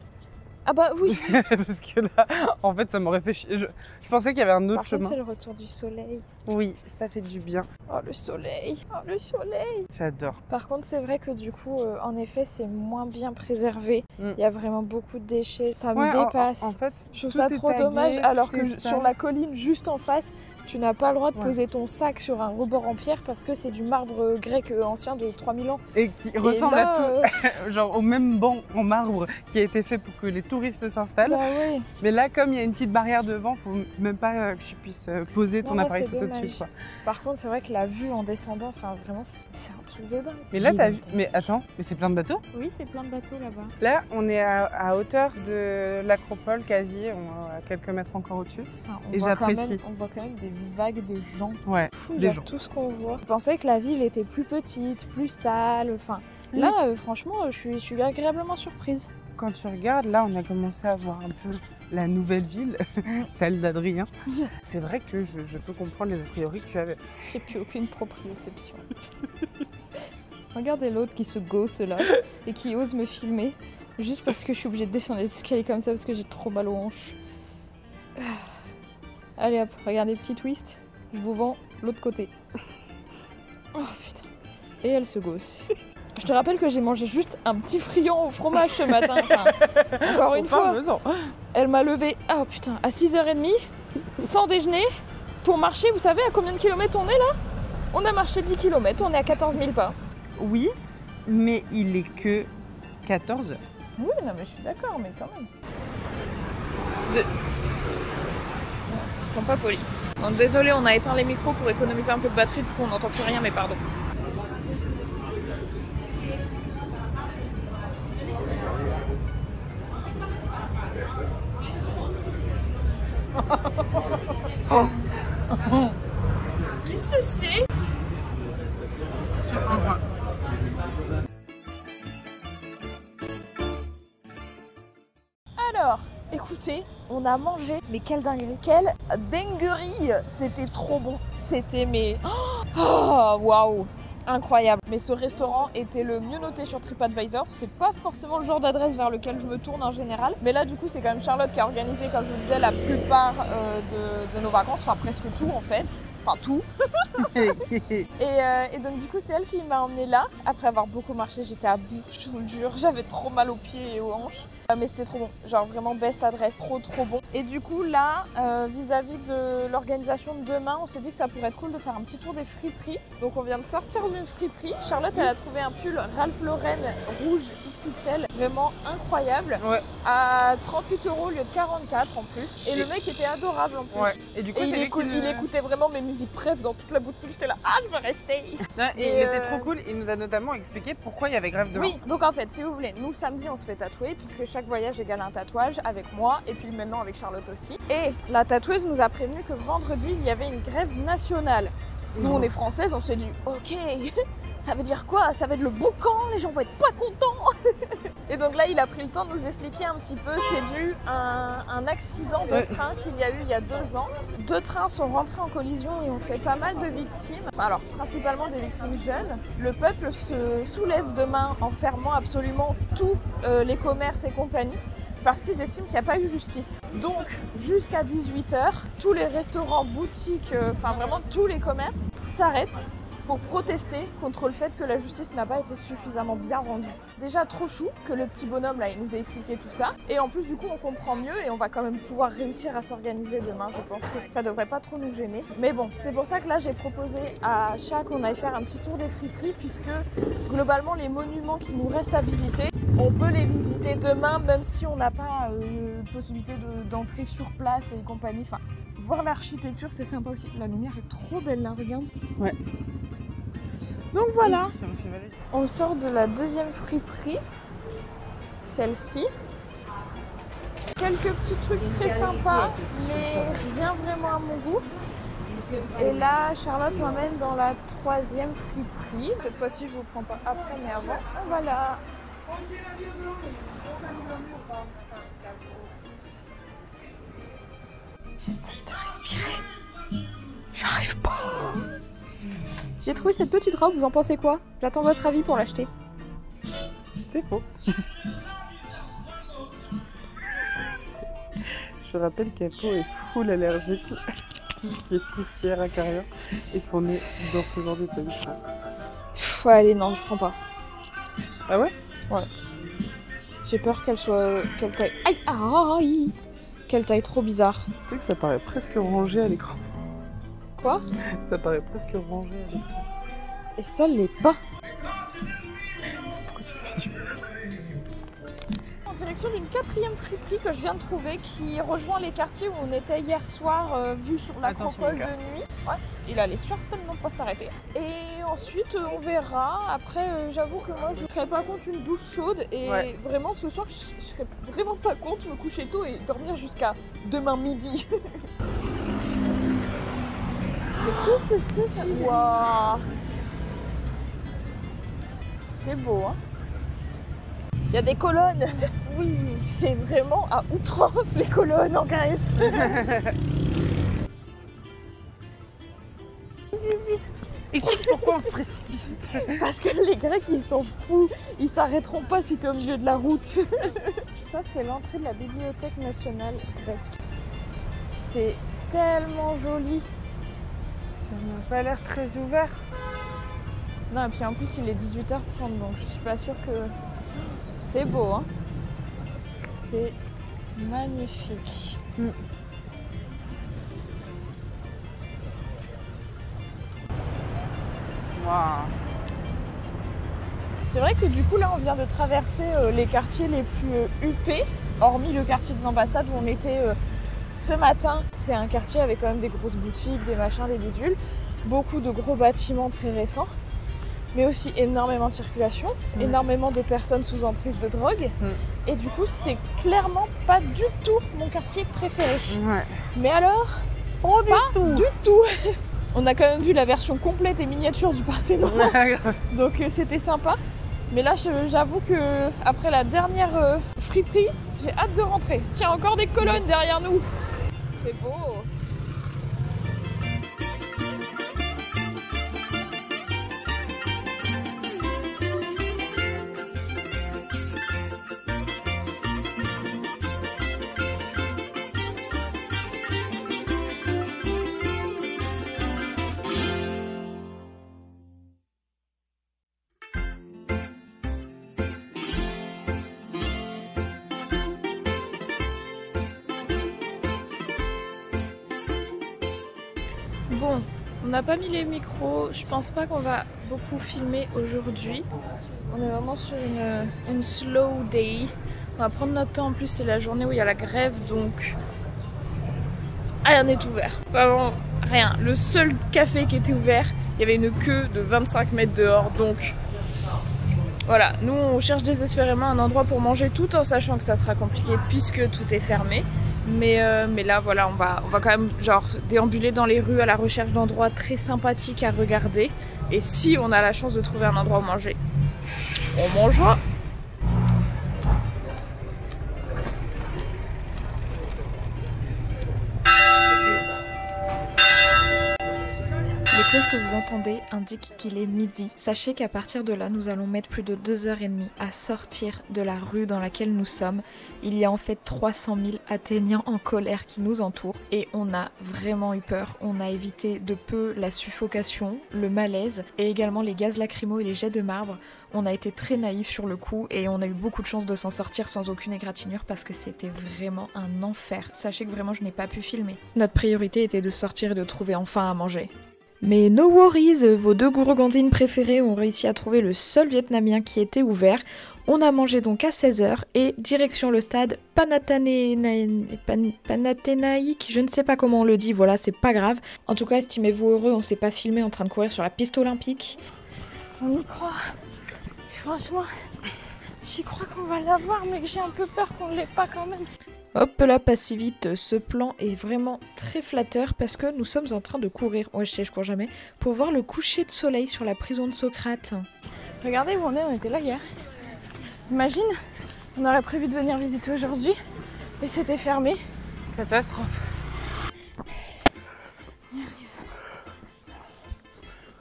Ah bah oui. Parce que là, en fait, ça m'aurait fait chier. Je pensais qu'il y avait un autre chemin. Par contre, c'est le retour du soleil. Oui, ça fait du bien. Oh, le soleil. Oh, le soleil. J'adore. Par contre, c'est vrai que du coup, en effet, c'est moins bien préservé. Il y a vraiment beaucoup de déchets. Ça me dépasse. En fait, je trouve ça trop dommage. Alors que sur la colline, juste en face, tu n'as pas le droit de poser ton sac sur un rebord en pierre parce que c'est du marbre grec ancien de 3000 ans. Et qui ressemble à tout, genre au même banc en marbre qui a été fait pour que les touristes s'installent. Bah ouais. Mais là, comme il y a une petite barrière devant, faut même pas que tu puisses poser ton appareil photo dessus. Quoi. Par contre, c'est vrai que la vue en descendant, enfin vraiment, c'est un truc de dingue. Mais là, t'as vu. Mais attends, mais c'est plein de bateaux? Oui, c'est plein de bateaux là-bas. Là, on est à hauteur de l'acropole quasi, on est à quelques mètres encore au-dessus. Putain, et j'apprécie. On voit quand même des vagues de gens. Ouais, fou, des gens. Tout ce qu'on voit. Je pensais que la ville était plus petite, plus sale. Enfin, là, franchement, je suis agréablement surprise. Quand tu regardes, là, on a commencé à voir un peu la nouvelle ville, celle d'Adrien. C'est vrai que je peux comprendre les a priori que tu avais. J'ai plus aucune proprioception. Regardez l'autre qui se gosse là et qui ose me filmer juste parce que je suis obligée de descendre les escaliers comme ça parce que j'ai trop mal aux hanches. Allez hop, regardez, petit twist. Je vous vends l'autre côté. Oh putain. Et elle se gosse. Je te rappelle que j'ai mangé juste un petit friand au fromage ce matin. Enfin, encore une fois, elle m'a levé putain, à 6h30, sans déjeuner, pour marcher. Vous savez à combien de kilomètres on est là? On a marché 10 km, on est à 14 000 pas. Oui, mais il est que 14 heures. Oui, non mais je suis d'accord, mais quand même. Ils sont pas polis. Donc désolé, on a éteint les micros pour économiser un peu de batterie, du coup on n'entend plus rien, mais pardon. Qu'est-ce que c'est? Alors, écoutez, on a mangé, mais quelle dinguerie, quelle dinguerie! C'était trop bon, c'était waouh, incroyable. Mais ce restaurant était le mieux noté sur TripAdvisor. C'est pas forcément le genre d'adresse vers lequel je me tourne en général. Mais là, du coup, c'est quand même Charlotte qui a organisé, comme je vous disais, la plupart de nos vacances. Enfin, presque tout, en fait. Enfin, tout. et donc, du coup, c'est elle qui m'a emmenée là. Après avoir beaucoup marché, j'étais à bout, je vous le jure. J'avais trop mal aux pieds et aux hanches. Mais c'était trop bon. Genre, vraiment, best adresse. Trop bon. Et du coup, là, vis-à-vis de l'organisation de demain, on s'est dit que ça pourrait être cool de faire un petit tour des friperies. Donc, on vient de sortir d'une friperie. Charlotte, elle a trouvé un pull Ralph Lauren rouge XXL, vraiment incroyable, à 38 € au lieu de 44 en plus. Et le mec était adorable en plus. Ouais. Et du coup, il écoutait vraiment mes musiques préf dans toute la boutique. J'étais là, je veux rester. Et il était trop cool. Il nous a notamment expliqué pourquoi il y avait grève demain. Oui, donc en fait, si vous voulez, nous samedi, on se fait tatouer puisque chaque voyage égale un tatouage avec moi et puis maintenant avec Charlotte aussi. Et la tatoueuse nous a prévenu que vendredi, il y avait une grève nationale. Nous, on est françaises, on s'est dit, ok, ça veut dire quoi? Ça va être le boucan, les gens vont être pas contents. Et donc là, il a pris le temps de nous expliquer un petit peu. C'est dû à un accident de train qu'il y a eu il y a 2 ans. 2 trains sont rentrés en collision et ont fait pas mal de victimes. Alors, principalement des victimes jeunes. Le peuple se soulève demain en fermant absolument tous les commerces et compagnie, parce qu'ils estiment qu'il n'y a pas eu justice. Donc, jusqu'à 18 h, tous les restaurants, boutiques, enfin vraiment tous les commerces s'arrêtent pour protester contre le fait que la justice n'a pas été suffisamment bien rendue. Déjà trop chou que le petit bonhomme là il nous a expliqué tout ça, et en plus du coup on comprend mieux et on va quand même pouvoir réussir à s'organiser demain. Je pense que ça devrait pas trop nous gêner. Mais bon, c'est pour ça que là j'ai proposé à Chat qu'on aille faire un petit tour des friperies, puisque globalement les monuments qui nous restent à visiter, on peut les visiter demain même si on n'a pas possibilité d'entrer sur place et compagnie. Enfin, voir l'architecture c'est sympa aussi. La lumière est trop belle là, regarde. Ouais. Donc voilà, Ça me fait mal. on sort de la deuxième friperie, celle-ci. Quelques petits trucs très sympas, mais rien vraiment à mon goût. Et là, Charlotte m'amène dans la troisième friperie. Cette fois-ci, je vous prends pas après, mais avant. Voilà. J'essaye de respirer. J'arrive pas. J'ai trouvé cette petite robe, vous en pensez quoi? J'attends votre avis pour l'acheter. C'est faux. Je rappelle qu'Apo est full allergique à tout ce qui est poussière, acariens, et qu'on est dans ce genre d'établissement. Ouais, allez, non, je prends pas. Ah ouais? Ouais. J'ai peur qu'elle soit... qu'elle taille... Aïe, aïe, qu'elle taille trop bizarre. Tu sais que ça paraît presque rangé à l'écran. Quoi? Ça paraît presque rangé à l'écran. Et ça l'est pas. Pourquoi tu te fais du mal? En direction d'une quatrième friperie que je viens de trouver, qui rejoint les quartiers où on était hier soir, vu sur l'acropole de nuit. Ouais, il allait certainement pas s'arrêter. Et ensuite, on verra. Après, j'avoue que moi, je ne serais pas contre une douche chaude. Et vraiment, ce soir, je serais vraiment pas contre me coucher tôt et dormir jusqu'à demain midi. Mais qu'est-ce que c'est ça? Waouh! C'est beau, hein? Il y a des colonnes! Oui, c'est vraiment à outrance les colonnes en Grèce! Vite! Explique pourquoi on se précipite. Parce que les Grecs ils sont fous, ils s'arrêteront pas si t'es au milieu de la route. Ça c'est l'entrée de la bibliothèque nationale grecque. C'est tellement joli. Ça n'a pas l'air très ouvert. Non et puis en plus il est 18h30 donc je suis pas sûre que... C'est beau hein. C'est magnifique. Waouh. C'est vrai que du coup là on vient de traverser les quartiers les plus huppés, hormis le quartier des ambassades où on était ce matin. C'est un quartier avec quand même des grosses boutiques, des machins, des bidules, beaucoup de gros bâtiments très récents, mais aussi énormément de circulation, énormément de personnes sous emprise de drogue. Et du coup c'est clairement pas du tout mon quartier préféré. Ouais. Mais alors, pas du tout. On a quand même vu la version complète et miniature du Parthénon, donc c'était sympa. Mais là, j'avoue que après la dernière friperie, j'ai hâte de rentrer. Tiens, encore des colonnes derrière nous. C'est beau. Bon, on n'a pas mis les micros, je pense pas qu'on va beaucoup filmer aujourd'hui. On est vraiment sur une slow day. On va prendre notre temps, en plus c'est la journée où il y a la grève donc rien n'est ouvert. Vraiment rien. Le seul café qui était ouvert, il y avait une queue de 25 mètres dehors donc voilà. Nous on cherche désespérément un endroit pour manger tout en sachant que ça sera compliqué puisque tout est fermé. Mais là voilà, on va quand même genre déambuler dans les rues à la recherche d'endroits très sympathiques à regarder. Et si on a la chance de trouver un endroit où manger, on mangera. Les cloches que vous entendez indique qu'il est midi. Sachez qu'à partir de là, nous allons mettre plus de 2h30 à sortir de la rue dans laquelle nous sommes. Il y a en fait 300 000 Athéniens en colère qui nous entourent et on a vraiment eu peur. On a évité de peu la suffocation, le malaise et également les gaz lacrymaux et les jets de marbre. On a été très naïfs sur le coup et on a eu beaucoup de chance de s'en sortir sans aucune égratignure parce que c'était vraiment un enfer. Sachez que vraiment je n'ai pas pu filmer. Notre priorité était de sortir et de trouver enfin à manger. Mais no worries, vos deux gourgandines préférées ont réussi à trouver le seul vietnamien qui était ouvert. On a mangé donc à 16h et direction le stade Panathinaïque, je ne sais pas comment on le dit, voilà, c'est pas grave. En tout cas, estimez-vous heureux, on s'est pas filmé en train de courir sur la piste olympique. On y croit. Franchement, j'y crois qu'on va l'avoir, mais que j'ai un peu peur qu'on ne l'ait pas quand même. Hop là, pas si vite, ce plan est vraiment très flatteur parce que nous sommes en train de courir, ouais je cours jamais, pour voir le coucher de soleil sur la prison de Socrate. Regardez où on était là hier. Imagine, on aurait prévu de venir visiter aujourd'hui et c'était fermé. Catastrophe. On y arrive.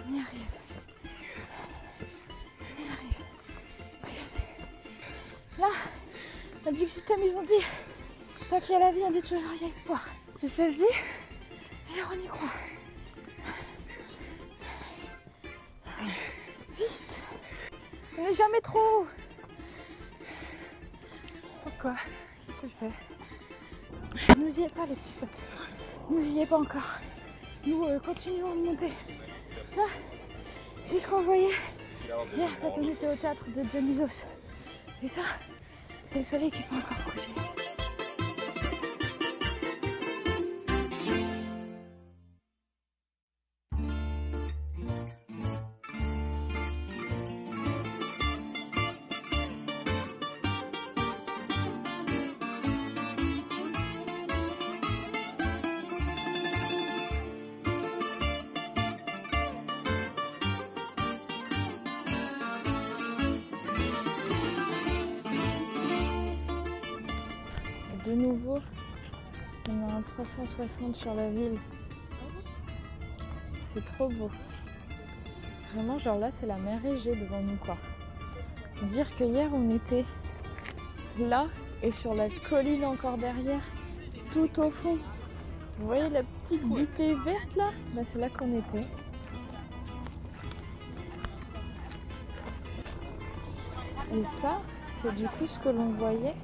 On y arrive. Là, à Dixitème, ils ont dit tant qu'il y a la vie, on dit toujours il y a espoir. Et celle-ci, alors on y croit. Vite, on n'est jamais trop haut. Pourquoi? Qu'est-ce que je fais? Nous y est pas les petits potes, nous y est pas encore. Nous continuons de monter. Ça, c'est ce qu'on voyait hier quand on était au théâtre de Dionysos. Et ça, c'est le soleil qui n'est pas encore couché. De nouveau, on a un 360 sur la ville. C'est trop beau. Vraiment, genre là, c'est la mer Égée devant nous, quoi. Dire que hier, on était là et sur la colline encore derrière, tout au fond. Vous voyez la petite butée verte là? Bah, c'est là qu'on était. Et ça, c'est du coup ce que l'on voyait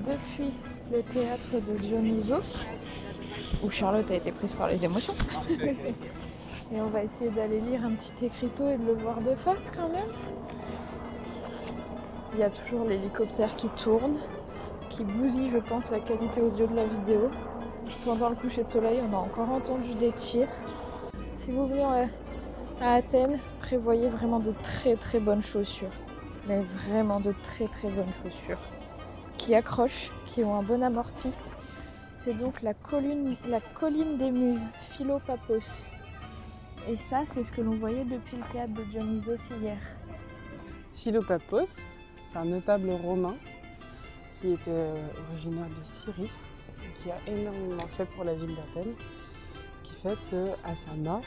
depuis le théâtre de Dionysos, où Charlotte a été prise par les émotions. Et on va essayer d'aller lire un petit écriteau et de le voir de face quand même. Il y a toujours l'hélicoptère qui tourne, qui bousille, je pense, la qualité audio de la vidéo. Pendant le coucher de soleil, on a encore entendu des tirs. Si vous venez à Athènes, prévoyez vraiment de très très bonnes chaussures. Mais vraiment de très très bonnes chaussures. Qui accrochent, qui ont un bon amorti. C'est donc la colline des Muses, Philopapos. Et ça, c'est ce que l'on voyait depuis le théâtre de Dionysos hier. Philopapos, c'est un notable romain qui était originaire de Syrie, qui a énormément fait pour la ville d'Athènes. Ce qui fait qu'à sa mort,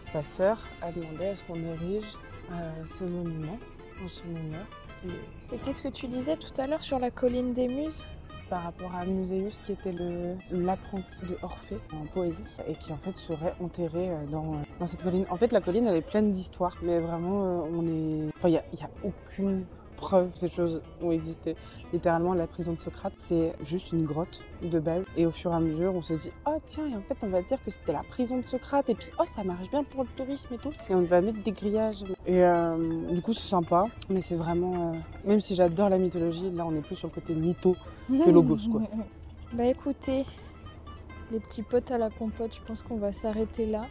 sa sœur a demandé à ce qu'on érige ce monument en son honneur. Et qu'est-ce que tu disais tout à l'heure sur la colline des Muses? Par rapport à Muséus qui était l'apprenti de Orphée en poésie et qui en fait serait enterré dans cette colline. En fait la colline elle est pleine d'histoires mais vraiment il n'y a aucune preuve que cette chose ont existé. Littéralement la prison de Socrate c'est juste une grotte de base et au fur et à mesure on se dit oh tiens et en fait on va dire que c'était la prison de Socrate et puis oh ça marche bien pour le tourisme et tout et on va mettre des grillages et du coup c'est sympa mais c'est vraiment même si j'adore la mythologie là on est plus sur le côté mytho que logos quoi. Bah écoutez les petits potes à la compote je pense qu'on va s'arrêter là.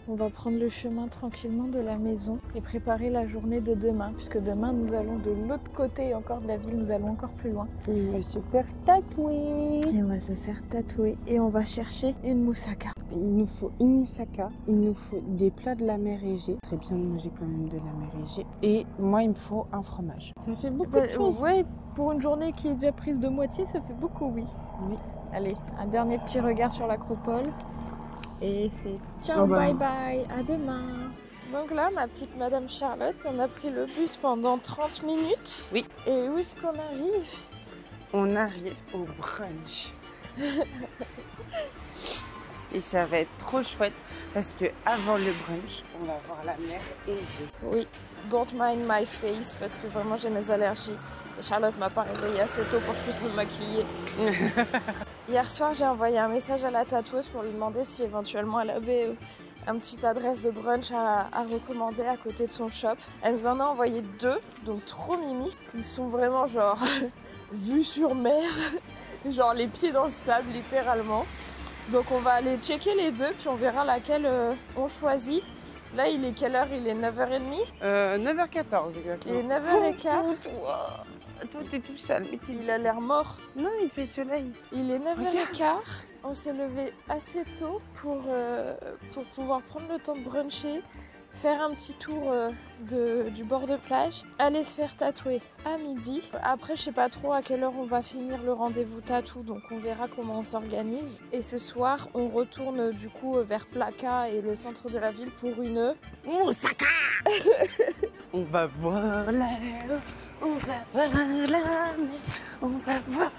On va prendre le chemin tranquillement de la maison et préparer la journée de demain, puisque demain nous allons de l'autre côté encore de la ville, nous allons encore plus loin. On va se faire tatouer. Et on va se faire tatouer et on va chercher une moussaka. Il nous faut une moussaka, il nous faut des plats de la mer Égée. Très bien de manger quand même de la mer Égée. Et moi il me faut un fromage. Ça fait beaucoup de choses. Ouais, pour une journée qui est déjà prise de moitié, ça fait beaucoup, oui. Oui. Allez, un dernier petit regard sur l'acropole. Et c'est ciao, bye bye, à demain. Donc là, ma petite Madame Charlotte, on a pris le bus pendant 30 minutes. Oui. Et où est-ce qu'on arrive? On arrive au brunch. Et ça va être trop chouette parce que avant le brunch, on va voir la mer Égée. Oui, don't mind my face parce que vraiment j'ai mes allergies. Et Charlotte m'a pas réveillée assez tôt pour que je puisse me maquiller. Hier soir, j'ai envoyé un message à la tatoueuse pour lui demander si éventuellement elle avait une petite adresse de brunch à recommander à côté de son shop. Elle nous en a envoyé 2, donc trop mimi. Ils sont vraiment genre vus sur mer, genre les pieds dans le sable littéralement. Donc on va aller checker les 2 puis on verra laquelle on choisit. Là il est quelle heure? Il est 9h30 9h14 exactement. Il est 9h15. Toi t'es tout sale. Mais il a l'air mort. Non, il fait soleil. Il est 9h15. On s'est levé assez tôt pour pouvoir prendre le temps de bruncher, faire un petit tour du bord de plage, aller se faire tatouer à midi. Après, je sais pas trop à quelle heure on va finir le rendez-vous tatou, donc on verra comment on s'organise. Et ce soir, on retourne du coup vers Plaka et le centre de la ville pour une moussaka. On va voir l'air, on va voir la mer, on va voir.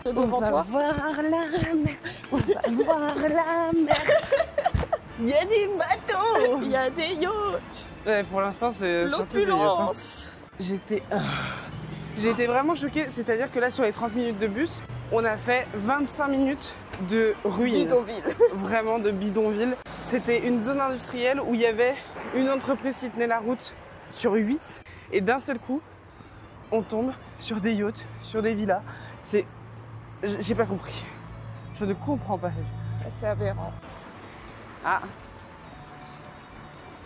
Devant toi. On va voir la mer, on va voir la mer. Il y a des bateaux, il y a des yachts. Ouais, pour l'instant, c'est surtout des yachts. L'opulence. J'étais vraiment choquée. C'est-à-dire que là, sur les 30 minutes de bus, on a fait 25 minutes de ruines. Bidonville. Vraiment de bidonville. C'était une zone industrielle où il y avait une entreprise qui tenait la route sur 8. Et d'un seul coup, on tombe sur des yachts, sur des villas. J'ai pas compris. Je ne comprends pas. C'est aberrant. Ah,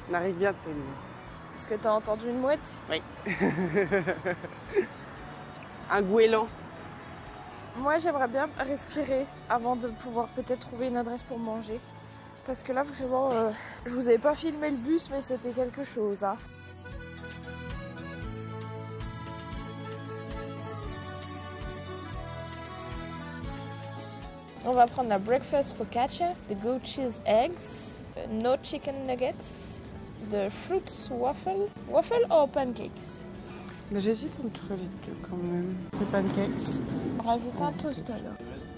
on arrive bientôt. Est-ce que t'as entendu une mouette? Oui. Un goéland. Moi, j'aimerais bien respirer avant de pouvoir peut-être trouver une adresse pour manger. Parce que là, vraiment, je vous avais pas filmé le bus, mais c'était quelque chose. Hein. On va prendre la breakfast focaccia, the goat cheese eggs, no chicken nuggets, the fruits waffle or pancakes. J'hésite entre les deux quand même. Les pancakes. Rajoute un toast alors.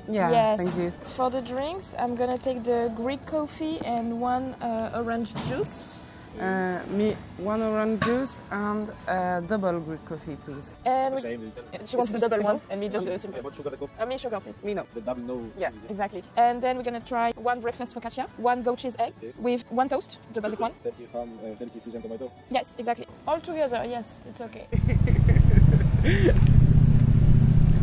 Yeah, yes. thank you. For the drinks, I'm gonna take the Greek coffee and one orange juice. Me, one orange juice and double Greek coffee, please. And she wants the double one, and me just the simple. What sugar? Me sugar, please. Me no. The double no. Yeah, exactly. And then we're gonna try one breakfast focaccia, one goat cheese egg with one toast, the basic one. 30 ham, 30 cheese and tomato. Yes, exactly. All together, yes, it's okay.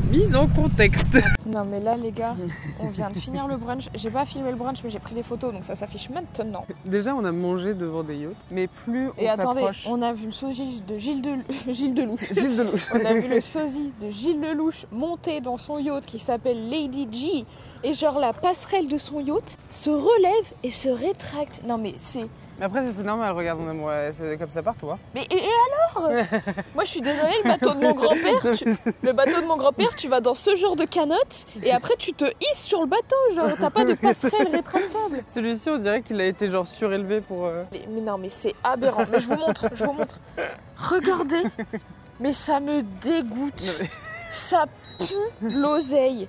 Mise en contexte. Non mais là les gars, on vient de finir le brunch. J'ai pas filmé le brunch mais j'ai pris des photos donc ça s'affiche maintenant. Déjà on a mangé devant des yachts, mais plus on Et attendez, s'approche... on a vu le sosie de Gilles Delouche. Gilles Delouche. On a vu le sosie de Gilles Delouche monter dans son yacht qui s'appelle Lady G. Et genre la passerelle de son yacht se relève et se rétracte. Non mais c'est... Après c'est normal, regarde, c'est comme ça partout. Hein. Mais et alors? Moi je suis désolée, le bateau de mon grand-père, tu vas dans ce genre de canotte et après tu te hisses sur le bateau, genre t'as pas de passerelle rétractable. Celui-ci on dirait qu'il a été genre surélevé pour... Mais non mais c'est aberrant, mais je vous montre. Regardez, mais ça me dégoûte, ça pue l'oseille.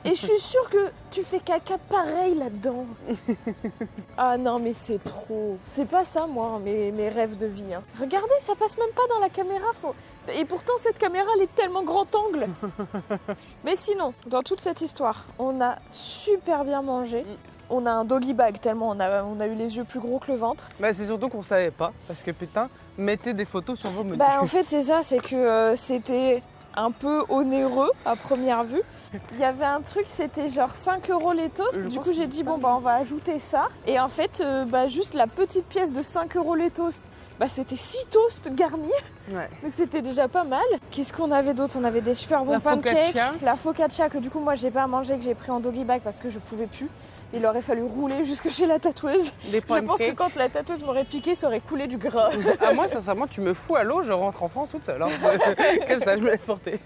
Et je suis sûre que tu fais caca pareil là-dedans. Ah non mais c'est trop. C'est pas ça moi, mes rêves de vie. Hein. Regardez, ça passe même pas dans la caméra. Et pourtant cette caméra elle est tellement grand angle. Mais sinon, dans toute cette histoire, on a super bien mangé. On a un doggy bag tellement on a eu les yeux plus gros que le ventre. Bah c'est surtout qu'on savait pas, parce que putain, mettez des photos sur vos menus. Bah en fait c'est ça, c'est que c'était un peu onéreux à première vue. Il y avait un truc, c'était genre 5 € les toasts. Du coup j'ai dit bon bah on va ajouter ça. Et en fait juste la petite pièce de 5 € les toasts, bah c'était 6 toasts garnis. Ouais. Donc c'était déjà pas mal. Qu'est-ce qu'on avait d'autre? On avait des super bons pancakes. La focaccia que du coup moi j'ai pas mangé, que j'ai pris en doggy bag parce que je pouvais plus. il aurait fallu rouler jusque chez la tatoueuse. Je pense que quand la tatoueuse m'aurait piqué, ça aurait coulé du gras. Ah, moi, sincèrement, tu me fous à l'eau, je rentre en France toute seule. Hein. Comme ça, je me laisse porter.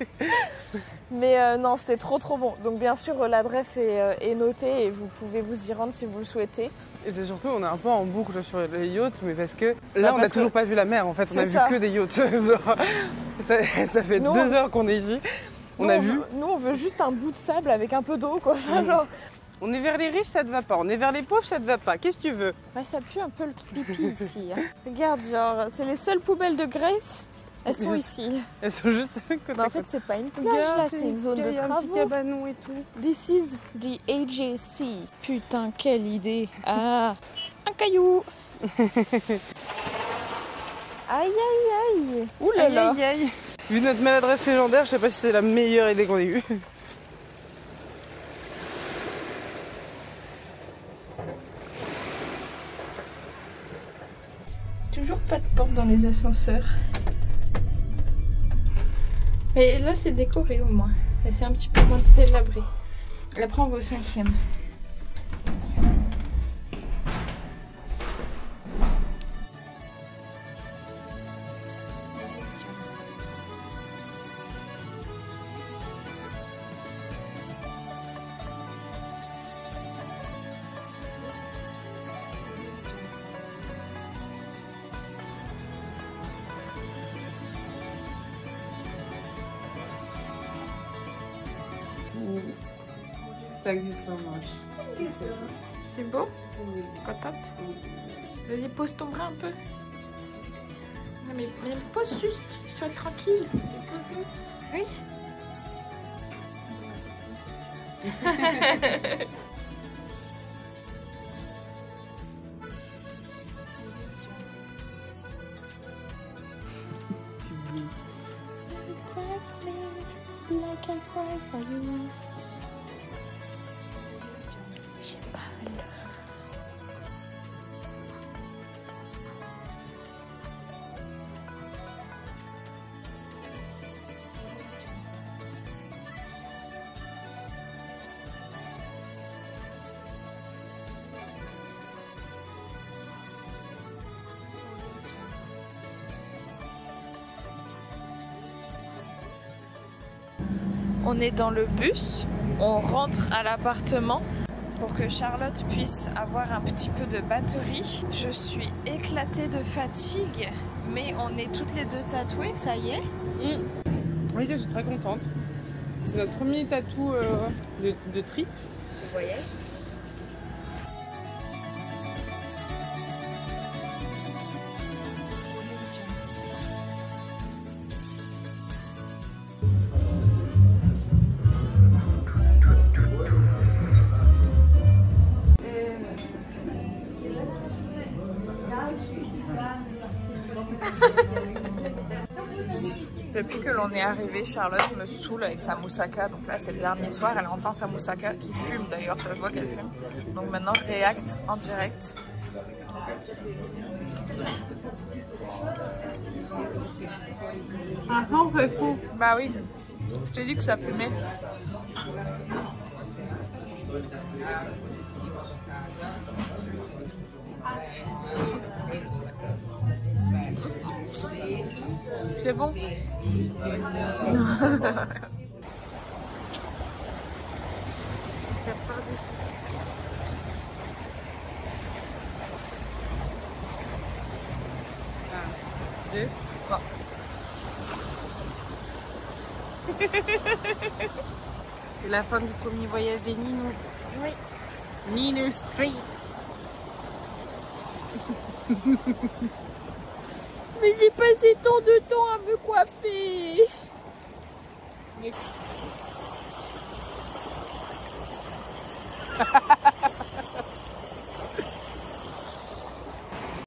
Mais non, c'était trop bon. Donc bien sûr, l'adresse est notée et vous pouvez vous y rendre si vous le souhaitez. Et c'est surtout, on est un peu en boucle sur les yachts, mais parce que là, on n'a toujours pas vu la mer en fait, on a vu que des yachts. ça fait 2 heures qu'on est ici. Nous, on veut juste un bout de sable avec un peu d'eau, quoi. Enfin, genre... On est vers les riches, ça te va pas. On est vers les pauvres, ça te va pas. Qu'est-ce que tu veux? Ouais, ça pue un peu le pipi ici. Hein. Regarde, genre, c'est les seules poubelles de Grèce. Elles sont ici. Elles sont juste à côté. En fait, c'est pas une plage là, c'est une zone de travaux. Un petit cabanon et tout. This is the AJC. Putain, quelle idée. Ah, un caillou. Aïe, aïe, aïe. Ouh là là. Aïe, aïe, aïe. Vu notre maladresse légendaire, je sais pas si c'est la meilleure idée qu'on ait eue. Toujours pas de porte dans les ascenseurs. Mais là c'est décoré au moins. Et c'est un petit peu moins délabré. Après on va au 5e. Thank you so much. C'est beau? Contente? Vas-y, pose ton bras un peu. Non, mais pose juste, sois tranquille. Oui. J'ai mal. On est dans le bus, on rentre à l'appartement pour que Charlotte puisse avoir un petit peu de batterie. Je suis éclatée de fatigue, mais on est toutes les deux tatouées, ça y est. Oui, je suis très contente. C'est notre premier tatou de trip. De voyage. Depuis que l'on est arrivé, Charlotte me saoule avec sa moussaka. Donc là, c'est le dernier soir. Elle a enfin sa moussaka qui fume d'ailleurs. Ça se voit qu'elle fume. Donc maintenant, react en direct. Ah non, c'est fou. Bah oui, je t'ai dit que ça fumait. C'est bon. C'est la fin du premier voyage des Nino. Oui. Nino Street. Mais j'ai passé tant de temps à me coiffer.